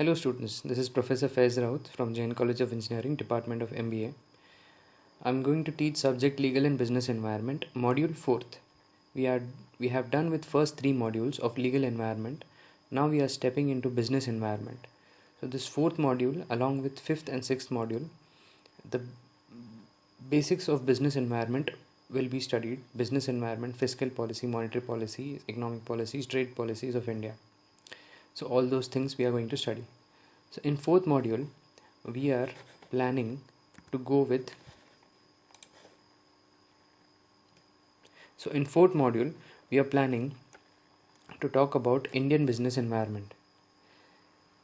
Hello students, this is Professor Faiz Raut from Jain College of Engineering, Department of MBA. I'm going to teach subject Legal and Business Environment, Module 4th. We have done with first 3 modules of Legal Environment. Now we are stepping into Business Environment. So this 4th module along with 5th and 6th module, the basics of Business Environment will be studied. Business Environment, Fiscal Policy, Monetary Policy, Economic Policies, Trade Policies of India. So all those things we are going to study. So in 4th module, we are planning to go with. So in 4th module, we are planning to talk about Indian business environment,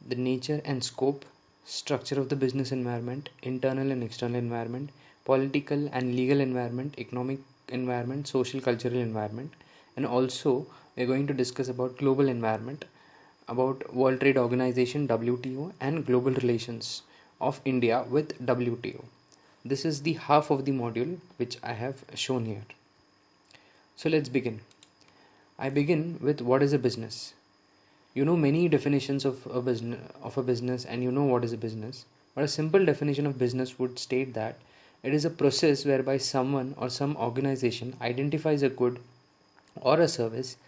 the nature and scope, structure of the business environment, internal and external environment, political and legal environment, economic environment, social cultural environment, and also we are going to discuss about global environment, about World Trade Organization WTO and global relations of India with WTO. This is the half of the module which I have shown here. So let's begin. I begin with what is a business. You know many definitions of a business and you know what is a business. But a simple definition of business would state that it is a process whereby someone or some organization identifies a good or a service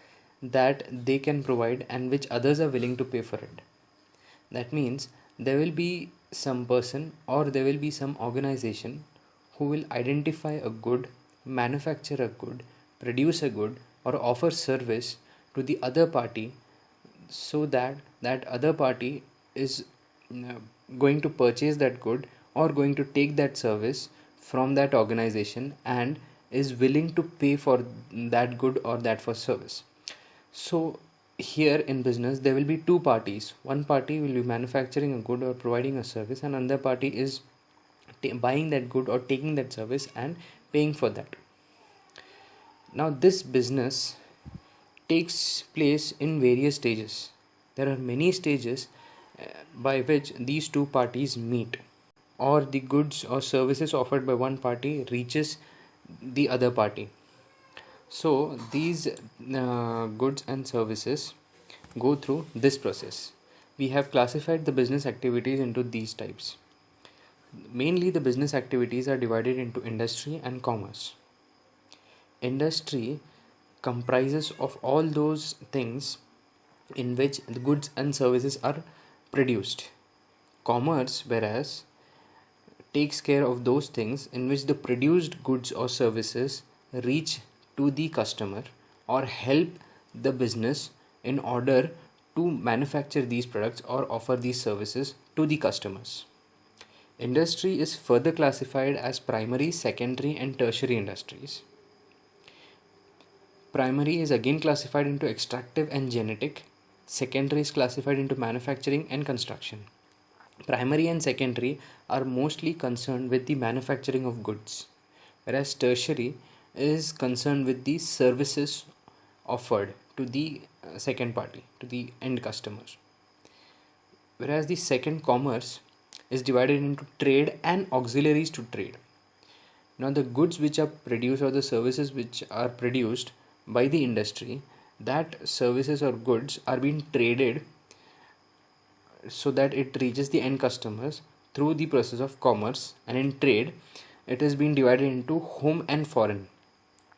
that they can provide and which others are willing to pay for it. That means there will be some person or there will be some organization who will identify a good, manufacture a good, produce a good or offer service to the other party so that that other party is going to purchase that good or going to take that service from that organization and is willing to pay for that good or that for service. So here in business there will be two parties. One party will be manufacturing a good or providing a service and another party is buying that good or taking that service and paying for that. Now this business takes place in various stages. There are many stages by which these two parties meet, or the goods or services offered by one party reaches the other party. So these goods and services go through this process. We have classified the business activities into these types. Mainly the business activities are divided into industry and commerce. Industry comprises of all those things in which the goods and services are produced. Commerce, whereas, takes care of those things in which the produced goods or services reach to the customer or help the business in order to manufacture these products or offer these services to the customers. Industry is further classified as primary, secondary and tertiary industries. Primary is again classified into extractive and genetic. Secondary is classified into manufacturing and construction. Primary and secondary are mostly concerned with the manufacturing of goods, whereas tertiary is concerned with the services offered to the second party, to the end customer. Whereas the second, commerce, is divided into trade and auxiliaries to trade. Now the goods which are produced or the services which are produced by the industry, that services or goods are being traded so that it reaches the end customers through the process of commerce, and in trade it is being divided into home and foreign.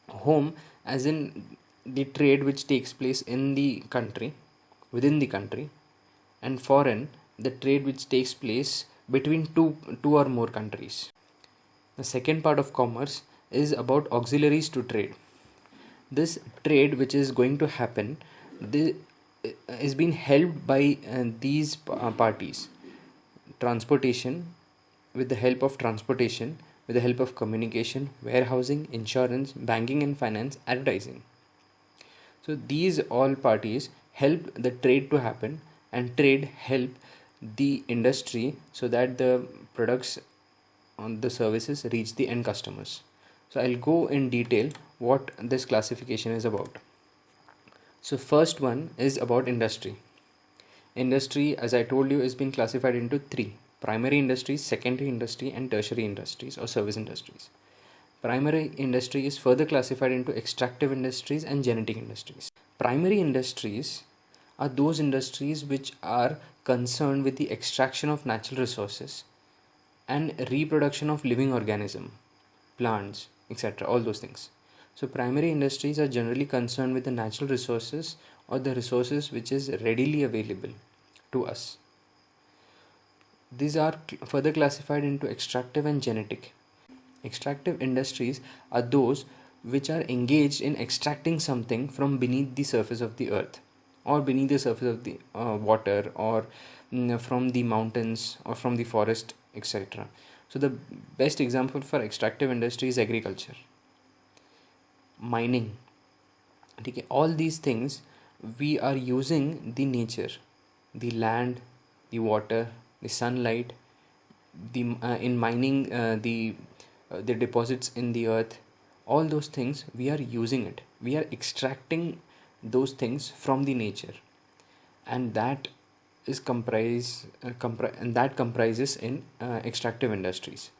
Home as in the trade which takes place in the country, within the country, and foreign the trade which takes place between two or more countries. The second part of commerce is about auxiliaries to trade. This trade which is going to happen is being helped by these parties. Transportation, with the help of transportation, with the help of communication, warehousing, insurance, banking and finance, advertising. So these all parties help the trade to happen, and trade help the industry so that the products on the services reach the end customers. So I'll go in detail what this classification is about. So first one is about industry. Industry, as I told you, is being classified into 3: primary industries, secondary industry and tertiary industries or service industries. Primary industry is further classified into extractive industries and genetic industries. Primary industries are those industries which are concerned with the extraction of natural resources and reproduction of living organism, plants, etc., all those things. So primary industries are generally concerned with the natural resources or the resources which is readily available to us. These are further classified into extractive and genetic. Extractive industries are those which are engaged in extracting something from beneath the surface of the earth, or beneath the surface of the water, or from the mountains or from the forest, etc. So the best example for extractive industry is agriculture, mining. Okay, all these things we are using the nature, the land, the water, the sunlight, the in mining the deposits in the earth. All those things we are using it. We are extracting those things from the nature, and that is comprises in extractive industries.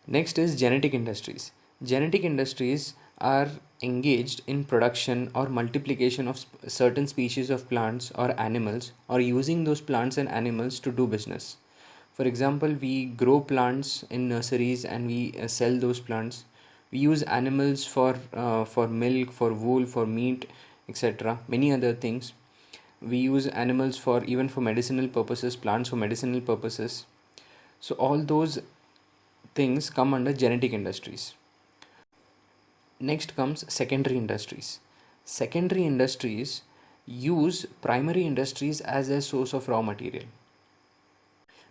Next is genetic industries. Genetic industries are engaged in production or multiplication of certain species of plants or animals, or using those plants and animals to do business. For example, we grow plants in nurseries and we sell those plants. We use animals for milk, for wool, for meat, etc. Many other things. We use animals for even for medicinal purposes, plants for medicinal purposes. So all those things come under genetic industries. Next comes secondary industries. Secondary industries use primary industries as a source of raw material.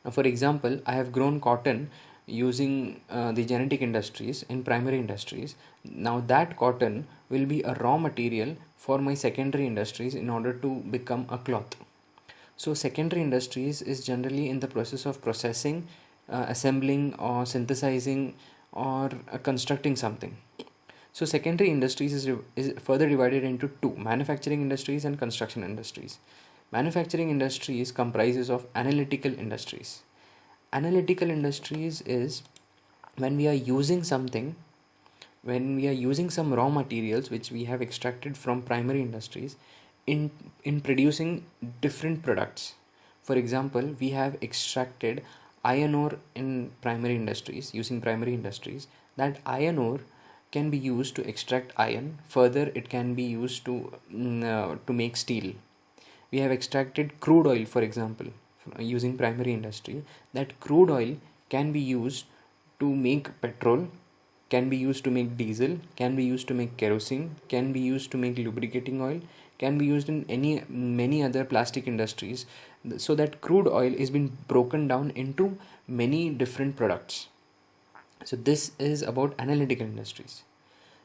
Now, for example, I have grown cotton using the genetic industries in primary industries. Now that cotton will be a raw material for my secondary industries in order to become a cloth. So secondary industries is generally in the process of processing, assembling or synthesizing or constructing something. So secondary industries is further divided into two: manufacturing industries and construction industries. Manufacturing industries comprises of analytical industries. Analytical industries is when we are using something, when we are using some raw materials which we have extracted from primary industries in producing different products. For example, we have extracted iron ore in primary industries, using primary industries. That iron ore can be used to extract iron. Further, it can be used to make steel. We have extracted crude oil, for example, using primary industry. That crude oil can be used to make petrol, can be used to make diesel, can be used to make kerosene, can be used to make lubricating oil, can be used in many other plastic industries. So that crude oil is being broken down into many different products. So this is about analytical industries.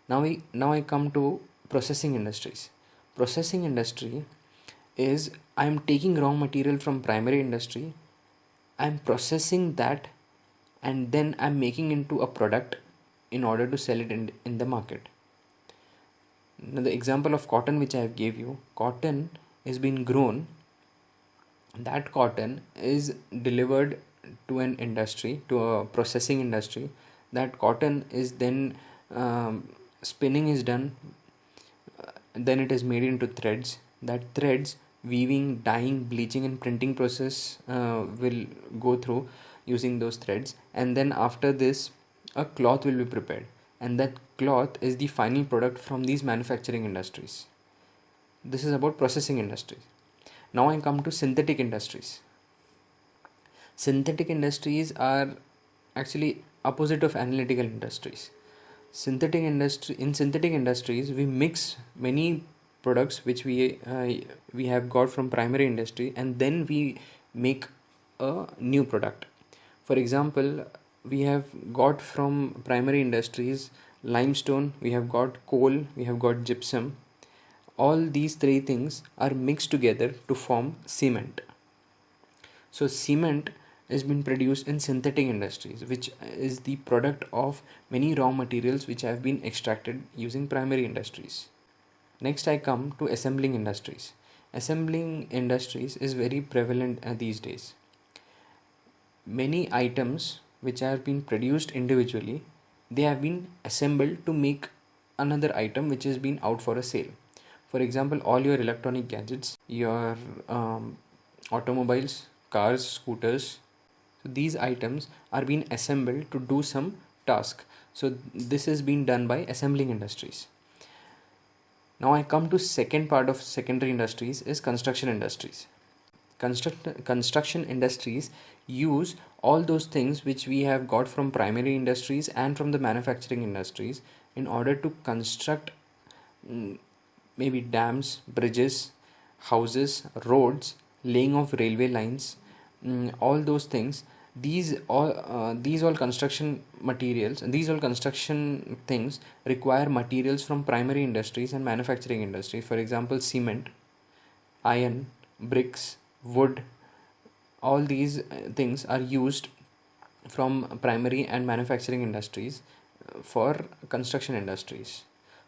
Now I come to processing industries. Processing industry is I'm taking raw material from primary industry, I'm processing that, and then I'm making into a product in order to sell it in the market. Now the example of cotton which I gave you, cotton is being grown. That cotton is delivered to an industry, to a processing industry. That cotton is then spinning is done, then it is made into threads. That threads, weaving, dyeing, bleaching and printing process will go through using those threads, and then after this a cloth will be prepared, and that cloth is the final product from these manufacturing industries. This is about processing industries. Now I come to synthetic industries. Synthetic industries are actually opposite of analytical industries. In synthetic industries we mix many products which we have got from primary industry, and then we make a new product. For example, we have got from primary industries limestone, we have got coal, we have got gypsum. All these three things are mixed together to form cement. So cement has been produced in synthetic industries, which is the product of many raw materials which have been extracted using primary industries. Next I come to assembling industries. Assembling industries is very prevalent these days. Many items which have been produced individually, they have been assembled to make another item which has been out for a sale. For example, all your electronic gadgets, your automobiles, cars, scooters. So these items are being assembled to do some task. So this is being done by assembling industries. Now I come to second part of secondary industries is construction industries. Construction industries use all those things which we have got from primary industries and from the manufacturing industries in order to construct maybe dams, bridges, houses, roads, laying of railway lines, all those things. These all construction materials and these all construction things require materials from primary industries and manufacturing industries. For example, cement, iron, bricks, wood, all these things are used from primary and manufacturing industries for construction industries.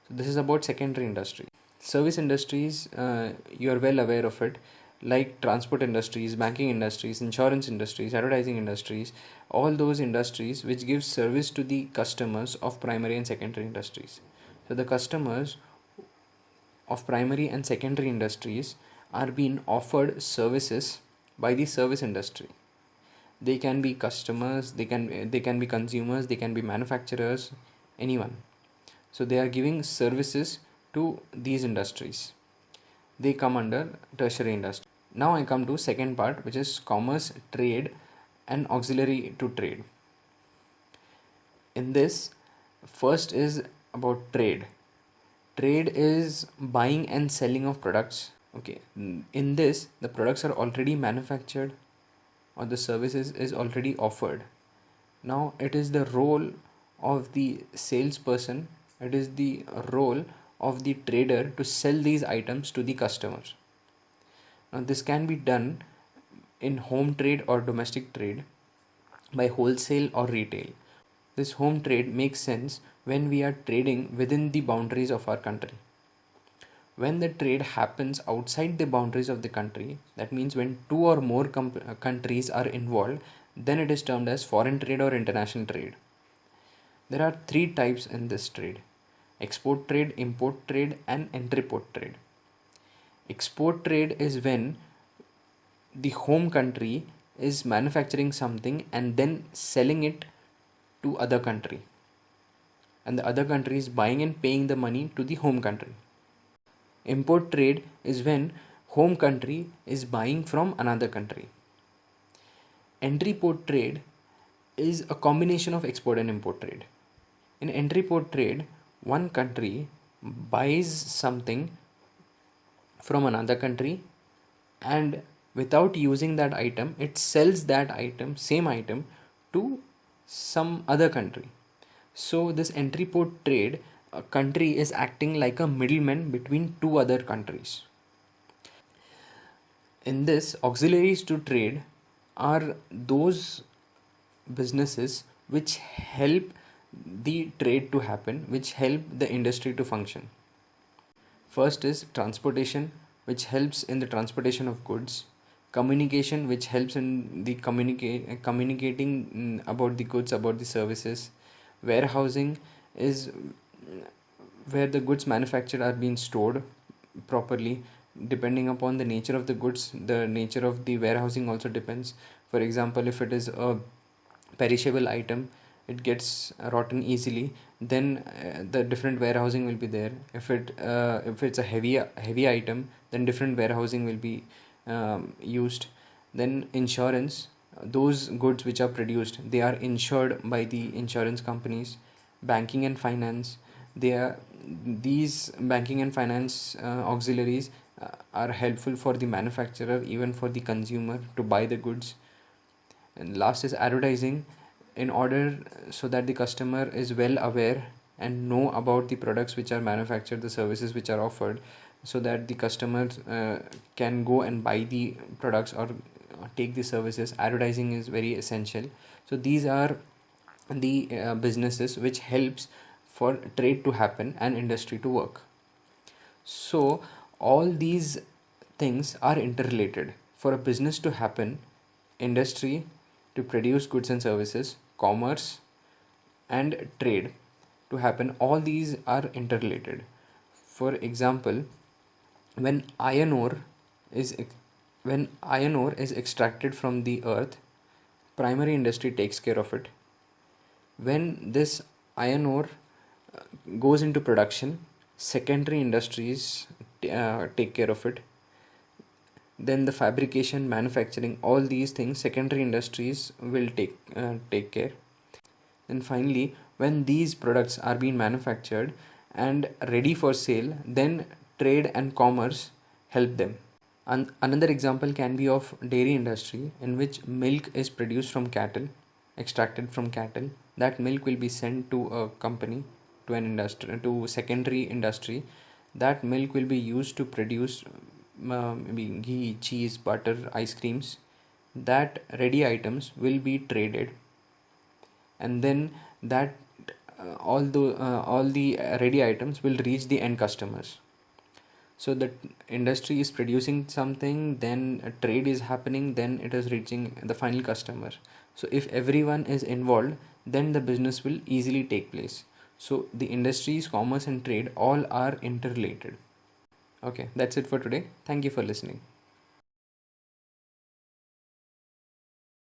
So this is about secondary industry. Service industries, you are well aware of it, like transport industries, banking industries, insurance industries, advertising industries, all those industries which give service to the customers of primary and secondary industries. So the customers of primary and secondary industries are being offered services by the service industry. They can be customers, they can be consumers, they can be manufacturers, anyone. So they are giving services to these industries. They come under tertiary industry. Now I come to second part, which is commerce, trade and auxiliary to trade. In this, first is about trade. Trade is buying and selling of products. Okay, in this the products are already manufactured or the services is already offered. Now it is the role of the salesperson, it is the role of the trader to sell these items to the customers. Now this can be done in home trade or domestic trade by wholesale or retail. This home trade makes sense when we are trading within the boundaries of our country. When the trade happens outside the boundaries of the country, that means when two or more countries are involved, then it is termed as foreign trade or international trade. There are three types in this trade: export trade, import trade and entry-port trade. Export trade is when the home country is manufacturing something and then selling it to other country, and the other country is buying and paying the money to the home country. Import trade is when home country is buying from another country. Entry-port trade is a combination of export and import trade. In entry-port trade, one country buys something from another country and without using that item, it sells that item, same item, to some other country. So this entry-port trade, a country is acting like a middleman between two other countries. In this, auxiliaries to trade are those businesses which help the trade to happen, which help the industry to function. First is transportation, which helps in the transportation of goods. Communication, which helps in the communicating about the goods, about the services. Warehousing is where the goods manufactured are being stored properly. Depending upon the nature of the goods, the nature of the warehousing also depends. For example, if it is a perishable item, it gets rotten easily, then the different warehousing will be there. If it's a heavy item, then different warehousing will be used. Then insurance, those goods which are produced, they are insured by the insurance companies. Banking and finance, these banking and finance auxiliaries are helpful for the manufacturer, even for the consumer to buy the goods. And last is advertising, in order so that the customer is well aware and know about the products which are manufactured, the services which are offered, so that the customer can go and buy the products or take the services. Advertising is very essential. So these are the businesses which helps for trade to happen and industry to work. So all these things are interrelated. For a business to happen, industry to produce goods and services, commerce and trade to happen, all these are interrelated. For example, when iron ore is when iron ore is extracted from the earth, primary industry takes care of it. When this iron ore goes into production, secondary industries take care of it. Then the fabrication, manufacturing, all these things, secondary industries will take care. And finally, when these products are being manufactured and ready for sale, then trade and commerce help them. Another example can be of dairy industry, in which milk is produced from cattle, extracted from cattle. That milk will be sent to a company, to an industry, to secondary industry. That milk will be used to produce maybe ghee, cheese, butter, ice creams. That ready items will be traded, and then that all the ready items will reach the end customers. So the industry is producing something, then a trade is happening, then it is reaching the final customer. So if everyone is involved, then the business will easily take place. So the industries, commerce and trade all are interrelated. Okay, that's it for today. Thank you for listening.